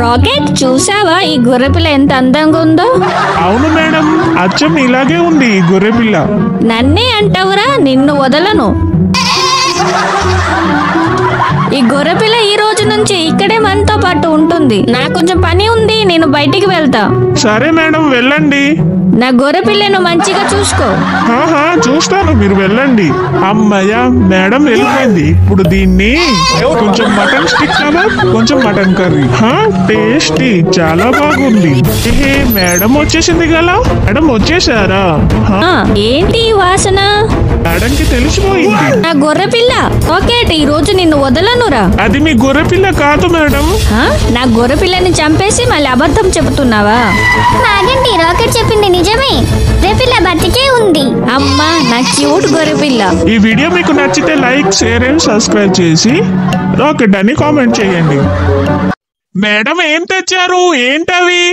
Rocket చూసావా ఈ గొర్రెపిల్ల ఎంత అందంగా ఉందో? అవును మేడం, అచ్చం ఇలాగే ఉంది ఈ గొర్రెపిల్ల. నన్నే అంటావురా, నిన్ను వదలను. ఈ గొర్రెపిల్ల ఈ రోజు నుంచి ఇక్కడే మనతో పాటు ఉంటుంది. నాకు కొంచెం పని ఉంది, నేను బయటికి వెళ్తా. సరే మేడం, వెళ్ళండి. నా గొర్రెపిల్లను మంచిగా చూసుకో. చూస్తాను, మీరు వెళ్ళండి. అమ్మయ్య, మేడం వెళ్ళిపోయింది. ఇప్పుడు దీన్ని కొంచెం మటన్ స్టిక్ కబాబ్, కొంచెం మటన్ కర్రీ. టేస్టీ, చాలా బాగుంది. మేడం వచ్చేసింది కదా. మేడం వచ్చేసారా? ఏంటి ఈ వాసన? మేడంకి తెలిసిపోయింది. నా గొర్రెపిల్ల రాకెట్, ఈ రోజు నిన్ను వదలనురా. అది మీ గొర్రెపిల్ల కాదు మేడం. నా గొర్రెపిల్లని చంపేసి మళ్ళీ అబద్ధం చెబుతున్నావా? ఆగండి, రాకెట్ చెప్పింది నిజమే. గొర్రెపిల్ల బతికే ఉంది. అమ్మా, నా క్యూట్ గొర్రెపిల్ల. ఈ వీడియో మీకు నచ్చితే లైక్, షేర్ అండ్ సబ్స్క్రైబ్ చేసి రాకెట్ అని కామెంట్ చేయండి. మేడం ఏం తెచ్చారు? ఏంటవి?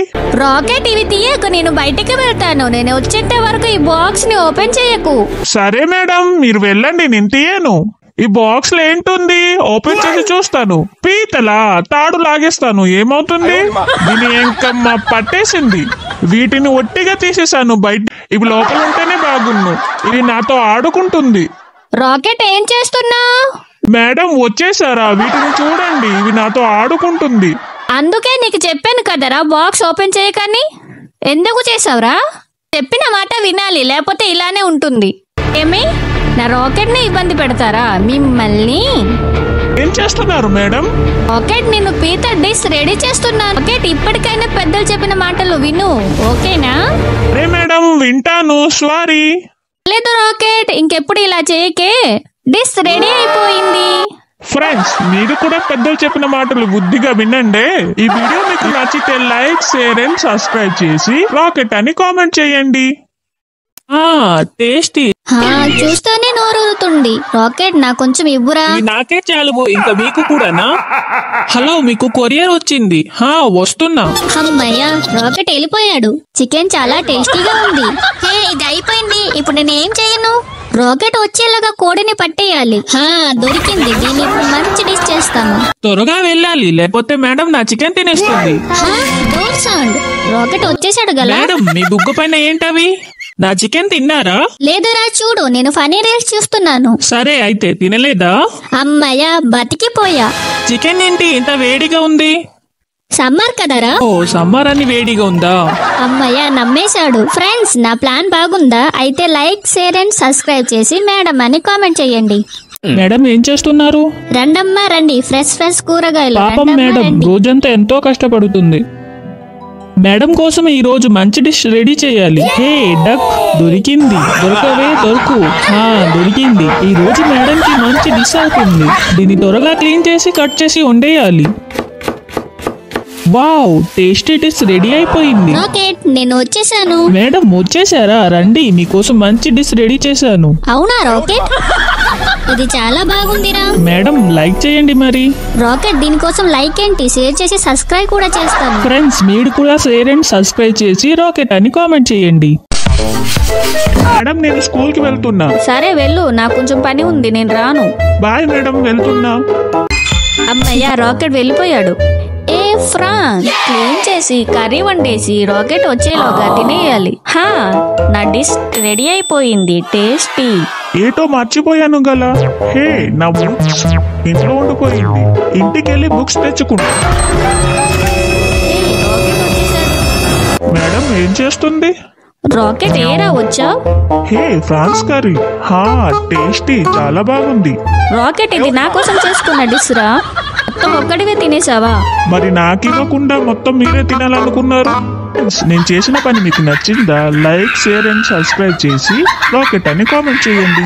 రాకెట్, ఇవి తీయకు, నేను బయటికి వెళ్తాను. నేను వచ్చేంత వరకు ఈ బాక్స్ ని ఓపెన్ చేయకు. సరే మేడం, మీరు వెళ్ళండి, నేను తీయను. ఈ బాక్స్ లో ఏంటుంది? ఓపెన్ చేసి చూస్తాను. పీతలా, తాడు లాగేస్తాను. ఏమవుతుంది? దీని ఎంకమ్మ పట్టేసింది. వీటిని ఒట్టిగా తీసేసాను బయట. ఇవి లోపల ఉంటేనే బాగున్ను. ఇవి నాతో ఆడుకుంటుంది. రాకెట్, ఏం చేస్తున్నా? మేడం వచ్చేసారా? వీటిని చూడండి, ఇవి నాతో ఆడుకుంటుంది. అందుకే నీకు చెప్పాను కదరా బాక్స్ ఓపెన్ చేయకని. ఎందుకు చేసావురా? చెప్పిన మాట వినాలి, లేకపోతే ఇలానే ఉంటుంది. ఏమి, నా రాకెట్ ని ఇబ్బంది పెడతారా మిమ్మల్ని? ఏం చేస్తున్నారు మేడం? రాకెట్, నేను పీత డిష్ రెడీ చేస్తున్నాను. రాకెట్, ఇప్పటికైనా పెద్దలు చెప్పిన మాటలు విను, ఓకేనా? అరే మేడం, వింటాను. సారీ. లేదు రాకెట్, ఇంకెప్పుడు ఇలా చేయకే. డిష్ రెడీ అయిపోయింది. ఫ్రెండ్స్, మీరు కూడా పెద్దలు చెప్పిన మాటలు బుద్ధిగా వినండి. ఈ వీడియో మీకు నచ్చితే లైక్, షేర్ అండ్ సబ్స్క్రైబ్ చేసి రాకెట్ అని కామెంట్ చేయండి. టేస్టీ. చూస్తూనే నోరూరుతుంది. రాకెట్, నా కొంచెం ఇవ్వురా. నాకే చాలు, ఇంకా మీకు కూడానా? హలో, మీకు కొరియర్ వచ్చింది. వస్తున్నా. అమ్మయ్య, రాకెట్ వెళ్ళిపోయాడు. చికెన్ చాలా టేస్టీగా ఉంది. ఇది అయిపోయింది. ఇప్పుడు నేను ఏం చేయను? రాకెట్ వచ్చేలాగా కోడిని పట్టేయాలి. దొరికింది. దీన్ని ఇప్పుడు మంచి డిష్ చేస్తాను. త్వరగా వెళ్ళాలి, లేకపోతే మేడం నా చికెన్ తినేస్తుంది. Door sound. రాకెట్ వచ్చేసాడు గలా. మేడం, మీ బుగ్గ పైన ఏంటవి? నా చికెన్ తిన్నారా? లేదురా, చూడు, నేను ఫనీ రీల్స్ చూస్తున్నాను. సరే, అయితే తినలేదా? అమ్మయ్య, బతికిపోయా. చికెన్ ఏంటి ఇంత వేడిగా ఉంది? సమ్మర్ కదరా. ఓ, సమ్మర్ అని వేడిగా ఉందా? అమ్మయ్య, నమ్మేశాడు. ఫ్రెండ్స్, నా ప్లాన్ బాగుందా? అయితే లైక్, షేర్ అండ్ సబ్స్క్రైబ్ చేసి మేడం అని కామెంట్ చేయండి. మేడం ఏం చేస్తున్నారు? రండమ్మా రండి, ఫ్రెష్ ఫ్రెష్ కూరగాయలు. పాపం మేడం రోజంతా ఎంతో కష్టపడుతుంది. మేడం కోసం ఈ రోజు మంచి డిష్ రెడీ చేయాలి. హే డక్, దొరికింది. దొరకవే, దొరుకు. దొరికింది. ఈ రోజు మేడం కి మంచి డిష్ అవుతుంది. దీన్ని త్వరగా క్లీన్ చేసి కట్ చేసి వండేయాలి. వావ్, టేస్టీ డిష్ రెడీ అయిపోయింది. రాకెట్, నేను వచ్చేసాను. మేడం వచ్చేసారా? రండి, మీకోసం మంచి డిష్ రెడీ చేశాను. అవునా రాకెట్? ఇది చాలా బాగుందిరా. మేడం లైక్ చేయండి మరి. రాకెట్, దీనికోసం లైక్ ఏంటి, షేర్ చేసి సబ్స్క్రైబ్ కూడా చేస్తాను. ఫ్రెండ్స్, మీరు కూడా షేర్ అండ్ సబ్స్క్రైబ్ చేసి రాకెట్ అని కామెంట్ చేయండి. మేడం, నేను స్కూల్ కి వెళ్తున్నా. సరే వెళ్ళు, నాకు కొంచెం పని ఉంది, నేను రాను. బాయ్ మేడం, వెళ్తున్నా. అమ్మయ్య, రాకెట్ వెళ్ళిపోయాడు. ఏ ఫ్రాన్, క్లీన్ చేసి కర్రీ వండేసి రాకెట్ వచ్చేలోగా తినేయాలి. నా డిష్ రెడీ అయిపోయింది. టేస్టీ. ఏటో మర్చిపోయాను గలా. హే, నా బుక్స్ ఇంట్లో ఉండిపోయింది. ఇంటికి వెళ్ళి బుక్స్ తెచ్చుకుంటా. మేడం ఏం చేస్తుంది? రాకెట్, ఏరా వచ్చావు? హే, ఫ్రాన్స్ కర్రీ. టేస్టీ, చాలా బాగుంది. రాకెట్, ఇది నా కోసం చేసుకున్న డిష్ రా. మొత్తం ఒక్కడివే తినేసావా? మరి నాకివ్వకుండా మొత్తం మీరే తినాలనుకున్నారు. నేను చేసిన పని మీకు నచ్చిందా? లైక్, షేర్ అండ్ సబ్స్క్రైబ్ చేసి రాకెట్ అని కామెంట్ చేయండి.